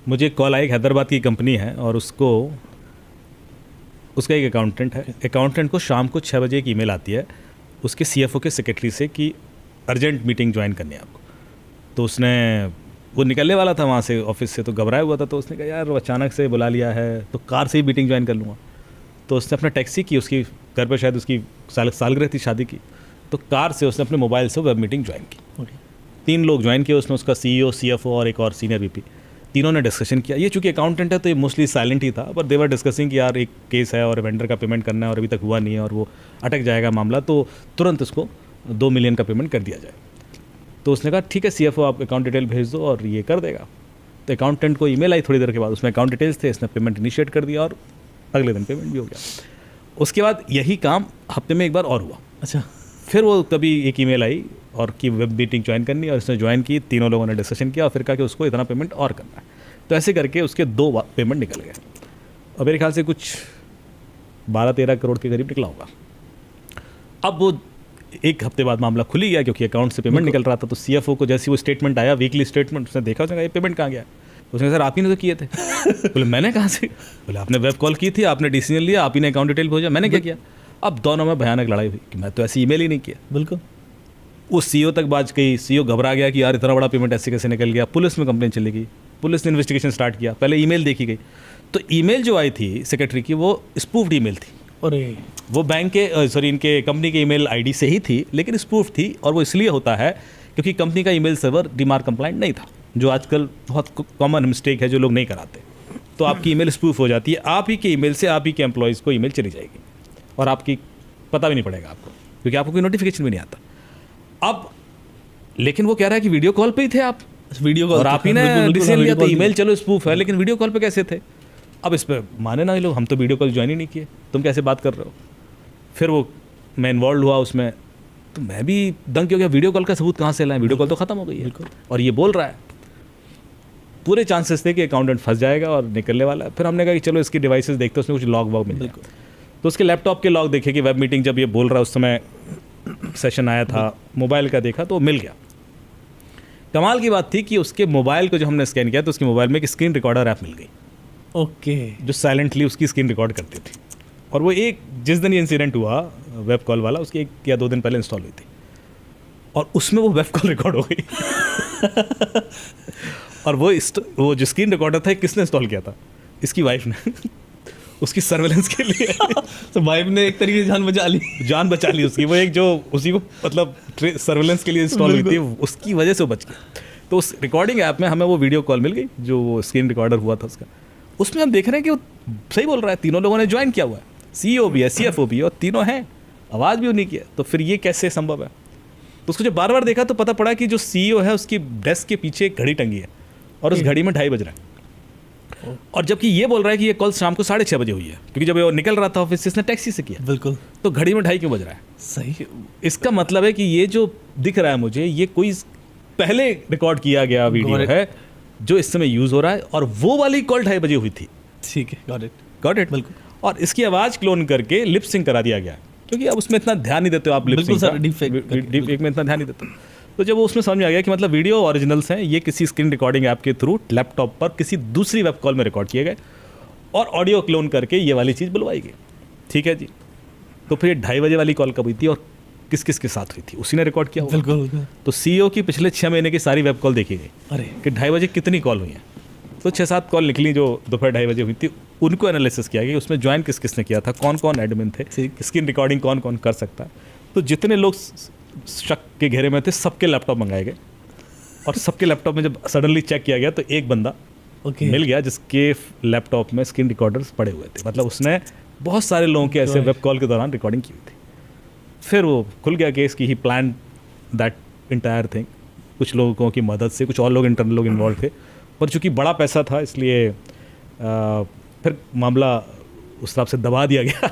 मुझे कॉल आई, हैदराबाद की कंपनी है और उसका एक अकाउंटेंट है। अकाउंटेंट को शाम को 6 बजे एक ईमेल आती है उसके CFO के सेक्रेटरी से कि अर्जेंट मीटिंग ज्वाइन करनी है आपको। तो वो निकलने वाला था वहाँ से ऑफिस से, तो घबराया हुआ था। तो उसने कहा यार अचानक से बुला लिया है तो कार से ही मीटिंग ज्वाइन कर लूँगा। तो उसने अपना टैक्सी की, उसकी घर पर शायद उसकी सालगिरह थी शादी की, तो कार से उसने अपने मोबाइल से वेब मीटिंग ज्वाइन की। 3 लोग ज्वाइन किए उसमें, उसका CEO, CFO और एक और सीनियर VP। तीनों ने डिस्कशन किया। ये चूंकि अकाउंटेंट है तो ये मोस्टली साइलेंट ही था, पर देवर डिस्कसिंग कि यार एक केस है और वेंडर का पेमेंट करना है और अभी तक हुआ नहीं है और वो अटक जाएगा मामला, तो तुरंत उसको 2 मिलियन का पेमेंट कर दिया जाए। तो उसने कहा ठीक है CFO आप अकाउंट डिटेल भेज दो और ये कर देगा। तो अकाउंटेंट को ईमेल आई थोड़ी देर के बाद, उसमें अकाउंट डिटेल्स थे, इसने पेमेंट इनिशिएट कर दिया और अगले दिन पेमेंट भी हो गया। उसके बाद यही काम हफ्ते में एक बार और हुआ। अच्छा, फिर वो कभी एक ईमेल आई और कि वेब मीटिंग ज्वाइन करनी, और इसने ज्वाइन की, तीनों लोगों ने डिस्कशन किया और फिर कहा कि उसको इतना पेमेंट और करना है। तो ऐसे करके उसके 2 पेमेंट निकल गए और मेरे ख्याल से कुछ 12-13 करोड़ के करीब निकला होगा। अब वो एक हफ्ते बाद मामला खुल ही गया क्योंकि अकाउंट से पेमेंट निकल रहा था। तो CFO को जैसे वो स्टेटमेंट आया, वीकली स्टेटमेंट, उसने देखा, उसने कहा ये पेमेंट कहाँ गया? उसने सर आप ही ने तो किए थे। बोले मैंने कहाँ से? बोले आपने वेब कॉल की थी, आपने डिसीजन लिया, आप ही ने अकाउंट डिटेल भेजा, मैंने क्या किया? अब दोनों में भयानक लड़ाई हुई कि मैं तो ऐसी ईमेल ही नहीं किया। बिल्कुल। वो CEO तक बात गई, CEO घबरा गया कि यार इतना बड़ा पेमेंट ऐसे कैसे निकल गया। पुलिस में कंप्लेंट चली गई, पुलिस ने इन्वेस्टिगेशन स्टार्ट किया, पहले ईमेल देखी गई। तो ईमेल जो आई थी सेक्रेटरी की वो स्पूफ्ड ईमेल थी। अरे वो बैंक के इनके कंपनी के ईमेल ID से ही थी, लेकिन स्पूफ थी। और वो इसलिए होता है क्योंकि कंपनी का ईमेल सर्वर डीमार्क कंप्लाइंट नहीं था, जो आजकल बहुत कॉमन मिस्टेक है जो लोग नहीं कराते। तो आपकी ईमेल स्पूफ हो जाती है, आप ही के ईमेल से आप ही के एम्प्लॉयज़ को ईमेल चली जाएगी और आपकी पता भी नहीं पड़ेगा आपको, क्योंकि आपको कोई नोटिफिकेशन भी नहीं आता। अब लेकिन वो कह रहा है कि वीडियो कॉल पे ही थे आप, वीडियो कॉल, और आप ही ने डिसीजन लिया, तो ईमेल चलो स्पूफ है, लेकिन वीडियो कॉल पे कैसे थे? अब इस पर माने ना ये लोग, हम तो वीडियो कॉल ज्वाइन ही नहीं किए, तुम कैसे बात कर रहे हो? फिर वो मैं इन्वॉल्व हुआ उसमें, तो मैं भी दंग हो गया, वीडियो कॉल का सबूत कहाँ से लाएं? वीडियो कॉल तो ख़त्म हो गई है और ये बोल रहा है। पूरे चांसेस थे कि अकाउंटेंट फंस जाएगा और निकलने वाला है। फिर हमने कहा कि चलो इसकी डिवाइसेस देखते हैं, उसमें कुछ लॉग वॉग मिल जाए। तो उसके लैपटॉप के लॉग देखे कि वेब मीटिंग जब ये बोल रहा है उस समय सेशन आया था, मोबाइल का देखा तो मिल गया। कमाल की बात थी कि उसके मोबाइल को जो हमने स्कैन किया तो उसके मोबाइल में एक स्क्रीन रिकॉर्डर ऐप मिल गई। ओके। जो साइलेंटली उसकी स्क्रीन रिकॉर्ड करती थी। और वो जिस दिन ये इंसिडेंट हुआ वेब कॉल वाला, उसकी 1 या 2 दिन पहले इंस्टॉल हुई थी और उसमें वो वेब कॉल रिकॉर्ड हो गई। और वो जो स्क्रीन रिकॉर्डर था किसने इंस्टॉल किया था? इसकी वाइफ ने। उसकी सर्वेलेंस के लिए। तो वाइफ ने एक तरीके से जान बचा ली उसकी। वो एक जो उसी को मतलब सर्वेलेंस के लिए इंस्टॉल हुई थी, उसकी वजह से वो बच गया। तो उस रिकॉर्डिंग ऐप में हमें वो वीडियो कॉल मिल गई जो वो स्क्रीन रिकॉर्डर हुआ था उसका। उसमें हम देख रहे हैं कि वो सही बोल रहा है, तीनों लोगों ने ज्वाइन किया हुआ है, CEO भी है, CFO भी है और तीनों हैं, आवाज़ भी उन्हीं की है। तो फिर ये कैसे संभव है? तो उसको जब बार बार देखा तो पता पड़ा कि जो CEO है उसकी डेस्क के पीछे एक घड़ी टंगी है और उस घड़ी में 2:30 बज रहा है। और जबकि ये बोल रहा है कि ये कॉल शाम को 6:30 बजे हुई है, क्योंकि जब वो निकल रहा था ऑफिस से इसने टैक्सी से किया। बिल्कुल। तो घड़ी में 2:30 क्यों बज रहा है? सही। इसका मतलब है कि ये जो दिख रहा है मुझे, ये कोई पहले रिकॉर्ड किया गया वीडियो है जो इस समय यूज़ हो रहा है, और वो वाली कॉल 2:30 बजे हुई थी। ठीक है, गॉट इट। बिल्कुल। और इसकी आवाज़ क्लोन करके लिप सिंक करा दिया गया, क्योंकि अब उसमें इतना ध्यान नहीं देते हो आप, लिप सिंक में इतना ध्यान नहीं देते। तो जब वो उसमें समझ में आ गया कि मतलब वीडियो ओरिजिनल्स हैं, ये किसी स्क्रीन रिकॉर्डिंग ऐप के थ्रू लैपटॉप पर किसी दूसरी वेब कॉल में रिकॉर्ड किए गए और ऑडियो क्लोन करके ये वाली चीज़ बुलवाई गई। ठीक है जी। तो फिर 2:30 बजे वाली कॉल कब हुई थी और किस किस के साथ हुई थी? उसी ने रिकॉर्ड किया होगा। बिल्कुल। तो CEO की पिछले 6 महीने की सारी वेब कॉल देखी गई। अरे कि 2:30 बजे कितनी कॉल हुई हैं। तो 6-7 कॉल निकली जो दोपहर 2:30 बजे हुई थी, उनको एनालिसिस किया गया, उसमें ज्वाइन किस किसने किया था, कौन कौन एडमिन थे, स्क्रीन रिकॉर्डिंग कौन कौन कर सकता है। तो जितने लोग शक के घेरे में थे सबके लैपटॉप मंगाए गए और सबके लैपटॉप में जब सडनली चेक किया गया तो एक बंदा मिल गया जिसके लैपटॉप में स्क्रीन रिकॉर्डर्स पड़े हुए थे। मतलब उसने बहुत सारे लोगों के ऐसे वेब कॉल के दौरान रिकॉर्डिंग की हुई थी। फिर वो खुल गया केस कि ही प्लान दैट इंटायर थिंग। कुछ लोगों की मदद से, कुछ और लोग इंटरनल लोग इन्वॉल्व थे, पर चूँकि बड़ा पैसा था इसलिए फिर मामला उस हिसाब से दबा दिया गया।